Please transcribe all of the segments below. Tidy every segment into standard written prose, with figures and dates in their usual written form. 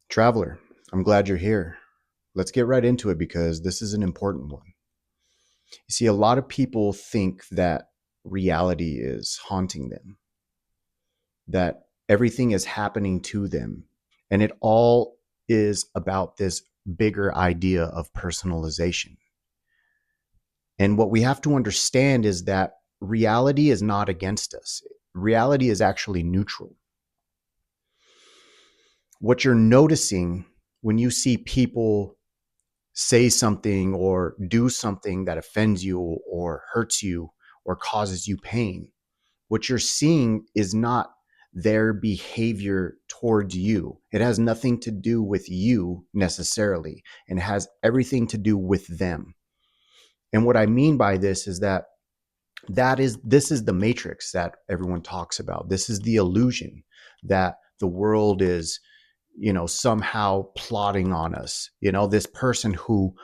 Traveler, I'm glad you're here. Let's get right into it because this is an important one. You see, a lot of people think that reality is haunting them, that everything is happening to them, and it all is about this bigger idea of personalization. And what we have to understand is that reality is not against us, reality is actually neutral. What you're noticing when you see people say something or do something that offends you or hurts you or causes you pain, what you're seeing is not their behavior towards you. It has nothing to do with you necessarily, and has everything to do with them. And what I mean by this is that this is the matrix that everyone talks about. This is the illusion that the world is, somehow plotting on us. This person who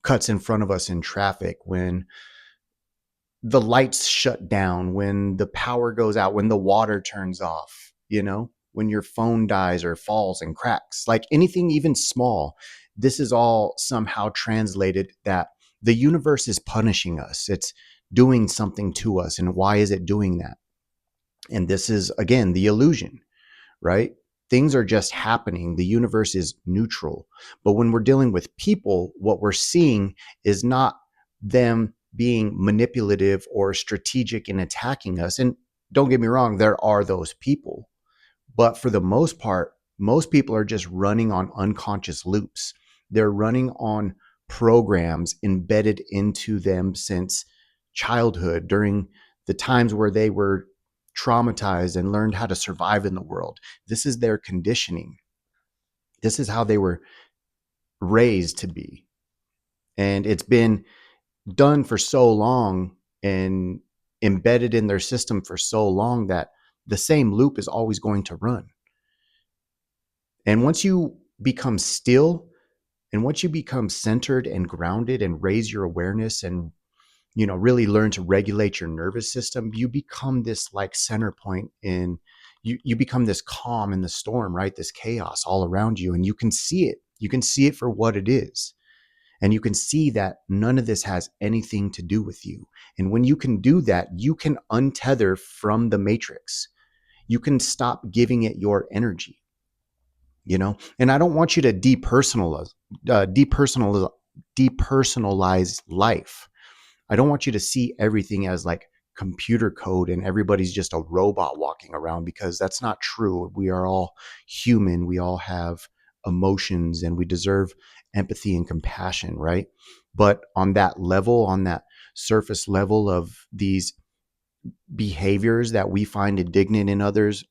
cuts in front of us in traffic, when the lights shut down, when the power goes out, when the water turns off, when your phone dies or falls and cracks, like anything even small. This is all somehow translated that the universe is punishing us. It's doing something to us. And why is it doing that? And this is, again, the illusion, right? Things are just happening. The universe is neutral. But when we're dealing with people, what we're seeing is not them being manipulative or strategic in attacking us. And don't get me wrong, there are those people. But for the most part, most people are just running on unconscious loops. They're running on programs embedded into them since childhood, during the times where they were traumatized and learned how to survive in the world. This is their conditioning. This is how they were raised to be. And it's been done for so long and embedded in their system for so long that the same loop is always going to run. And once you become still, and once you become centered and grounded and raise your awareness and really learn to regulate your nervous system, you become this like center point in you become this calm in the storm, right? This chaos all around you, and you can see it. You can see it for what it is. And you can see that none of this has anything to do with you. And when you can do that, you can untether from the matrix. You can stop giving it your energy, And I don't want you to depersonalize depersonalize life. I don't want you to see everything as like computer code and everybody's just a robot walking around, because that's not true. We are all human. We all have emotions and we deserve empathy and compassion, right? But on that level, on that surface level of these behaviors that we find indignant in others,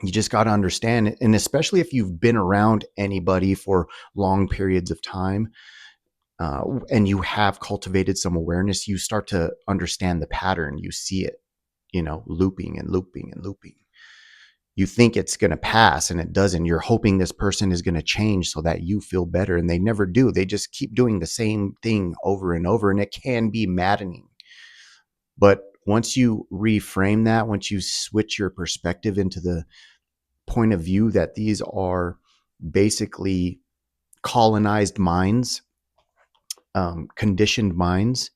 you just got to understand it. And especially if you've been around anybody for long periods of time, and you have cultivated some awareness, you start to understand the pattern. You see it, looping and looping and looping. You think it's going to pass and it doesn't. You're hoping this person is going to change so that you feel better, and they never do. They just keep doing the same thing over and over, and it can be maddening. But once you reframe that, once you switch your perspective into the point of view that these are basically colonized minds, conditioned minds,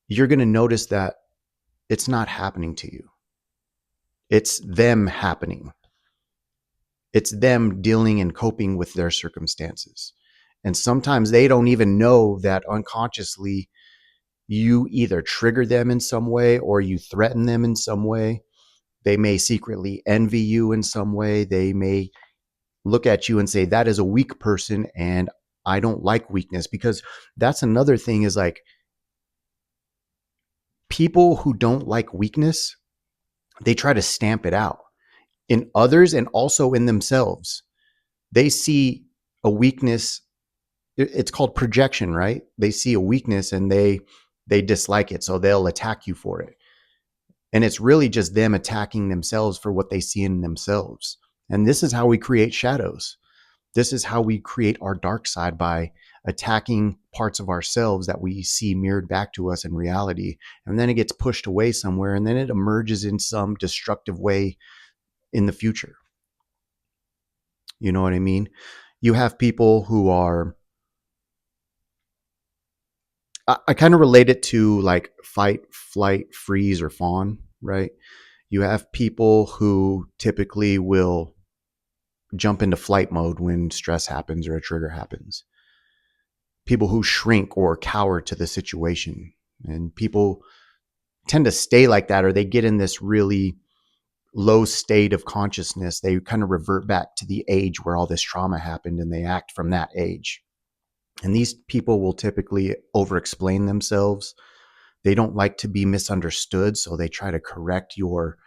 you're going to notice that it's not happening to you. It's them happening. It's them dealing and coping with their circumstances. And sometimes they don't even know that unconsciously you either trigger them in some way or you threaten them in some way. They may secretly envy you in some way. They may look at you and say, that is a weak person and I don't like weakness. Because that's another thing, is like, people who don't like weakness, they try to stamp it out in others and also in themselves. They see a weakness. It's called projection, right? They see a weakness and they dislike it, so they'll attack you for it. And it's really just them attacking themselves for what they see in themselves. And this is how we create shadows. This is how we create our dark side, by attacking parts of ourselves that we see mirrored back to us in reality. And then it gets pushed away somewhere, and then it emerges in some destructive way in the future. You know what I mean? You have people who are, I kind of relate it to like fight, flight, freeze, or fawn, right? You have people who typically will jump into flight mode when stress happens or a trigger happens. People who shrink or cower to the situation. And people tend to stay like that, or they get in this really low state of consciousness. They kind of revert back to the age where all this trauma happened and they act from that age. And these people will typically over explain themselves. They don't like to be misunderstood, so they try to correct your,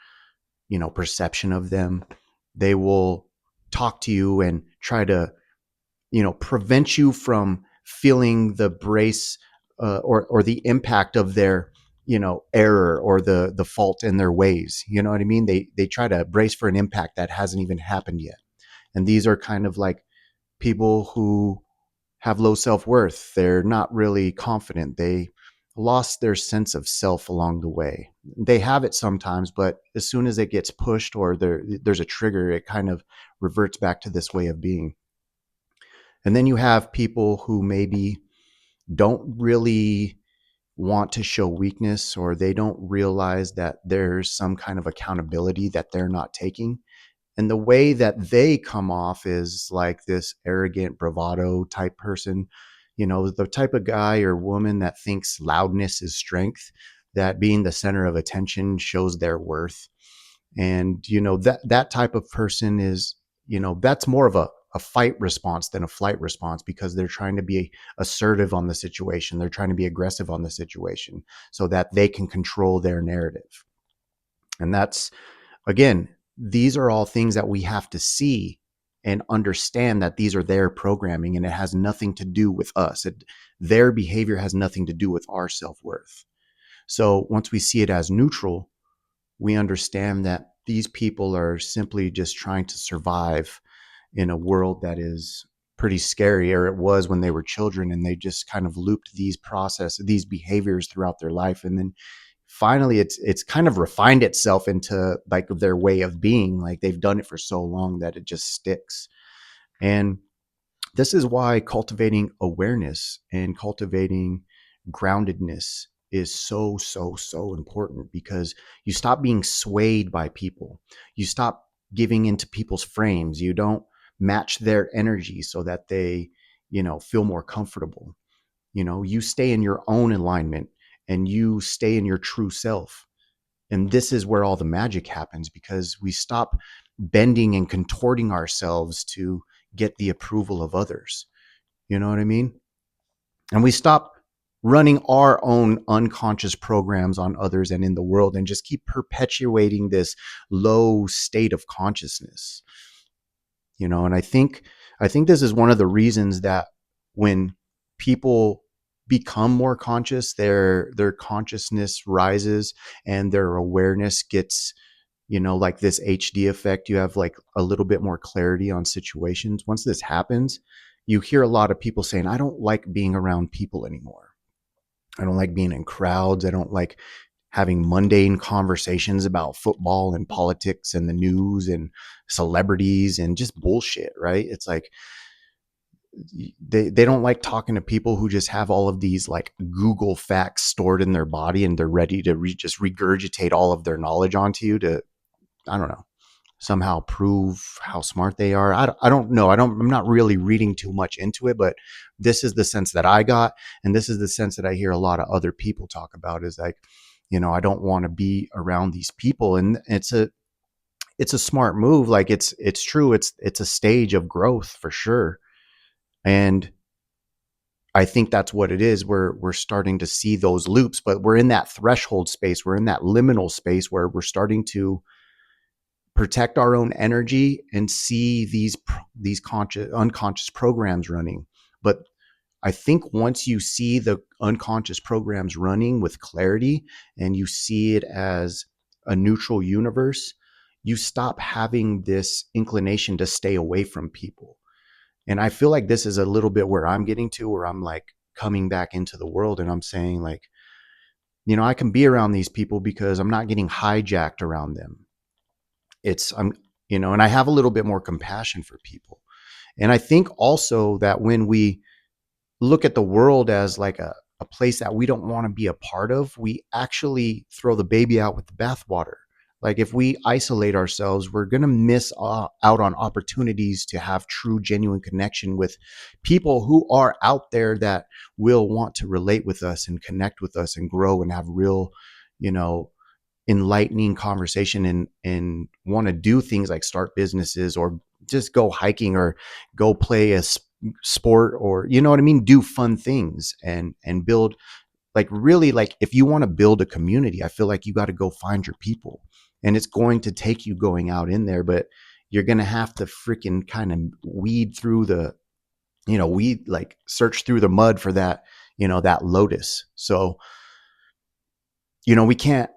perception of them. They will talk to you and try to, prevent you from feeling the brace, or the impact of their, error or the fault in their ways. You know what I mean? They try to brace for an impact that hasn't even happened yet. And these are kind of like people who have low self-worth. They're not really confident. They lost their sense of self along the way. They have it sometimes, but as soon as it gets pushed or there's a trigger, it kind of reverts back to this way of being. And then you have people who maybe don't really want to show weakness, or they don't realize that there's some kind of accountability that they're not taking. And the way that they come off is like this arrogant bravado type person, the type of guy or woman that thinks loudness is strength, that being the center of attention shows their worth. And that type of person is, that's more of a fight response than a flight response, because they're trying to be assertive on the situation, they're trying to be aggressive on the situation so that they can control their narrative. And that's, again, these are all things that we have to see and understand, that these are their programming and it has nothing to do with us. Their behavior has nothing to do with our self-worth. So once we see it as neutral, we understand that these people are simply just trying to survive in a world that is pretty scary, or it was when they were children, and they just kind of looped these behaviors throughout their life. And then finally it's kind of refined itself into like their way of being. Like they've done it for so long that it just sticks. And this is why cultivating awareness and cultivating groundedness is so, so, so important, because you stop being swayed by people. You stop giving into people's frames. You don't match their energy so that they, feel more comfortable. You stay in your own alignment and you stay in your true self. And this is where all the magic happens, because we stop bending and contorting ourselves to get the approval of others. You know what I mean? And we stop running our own unconscious programs on others and in the world, and just keep perpetuating this low state of consciousness. And I think this is one of the reasons that when people become more conscious, their consciousness rises and their awareness gets, like this HD effect. You have like a little bit more clarity on situations. Once this happens, you hear a lot of people saying, I don't like being around people anymore. I don't like being in crowds. I don't like having mundane conversations about football and politics and the news and celebrities and just bullshit, right? It's like they don't like talking to people who just have all of these like Google facts stored in their body, and they're ready to just regurgitate all of their knowledge onto you to, I don't know, somehow prove how smart they are. I don't know. I'm not really reading too much into it, but this is the sense that I got. And this is the sense that I hear a lot of other people talk about, is like, I don't want to be around these people. And it's a smart move. Like it's true. It's a stage of growth for sure. And I think that's what it is. We're starting to see those loops, but we're in that threshold space. We're in that liminal space where we're starting to protect our own energy and see these unconscious programs running. But I think once you see the unconscious programs running with clarity, and you see it as a neutral universe, you stop having this inclination to stay away from people. And I feel like this is a little bit where I'm getting to, where I'm like coming back into the world and I'm saying like, I can be around these people because I'm not getting hijacked around them. And I have a little bit more compassion for people. And I think also that when we look at the world as like a place that we don't want to be a part of, we actually throw the baby out with the bathwater. Like if we isolate ourselves, we're going to miss out on opportunities to have true, genuine connection with people who are out there that will want to relate with us and connect with us and grow and have real, you know, enlightening conversation and want to do things like start businesses or just go hiking or go play a sport, or you know what I mean, do fun things and build, like really, like if you want to build a community, I feel like you got to go find your people, and it's going to take you going out in there, but you're going to have to freaking kind of weed through the, weed, like search through the mud for that, that lotus. So, we can't,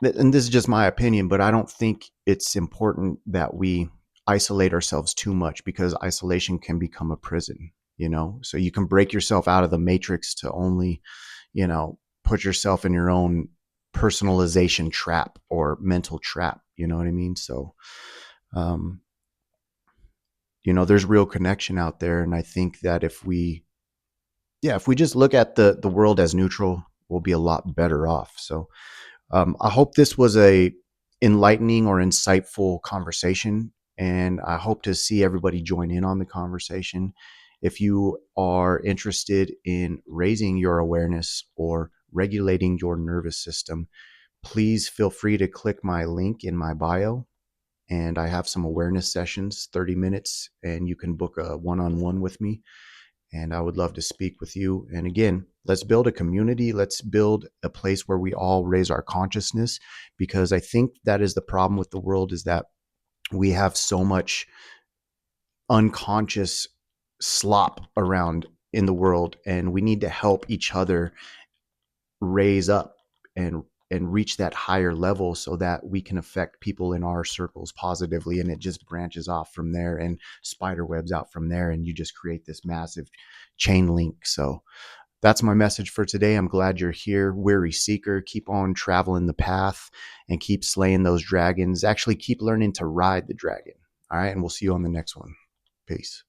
and this is just my opinion, but I don't think it's important that we isolate ourselves too much, because isolation can become a prison, so you can break yourself out of the matrix to only, put yourself in your own personalization trap or mental trap. You know what I mean? So, um, there's real connection out there. And I think that if we just look at the world as neutral, we'll be a lot better off. So, I hope this was a enlightening or insightful conversation, and I hope to see everybody join in on the conversation. If you are interested in raising your awareness or regulating your nervous system, please feel free to click my link in my bio. And I have some awareness sessions, 30 minutes, and you can book a one-on-one with me, and I would love to speak with you. And again, let's build a community. Let's build a place where we all raise our consciousness, because I think that is the problem with the world, is that we have so much unconscious slop around in the world, and we need to help each other raise up and reach that higher level so that we can affect people in our circles positively, and it just branches off from there and spider webs out from there, and you just create this massive chain link. So that's my message for today. I'm glad you're here, weary seeker. Keep on traveling the path and keep slaying those dragons. Actually, keep learning to ride the dragon. All right, and we'll see you on the next one. Peace.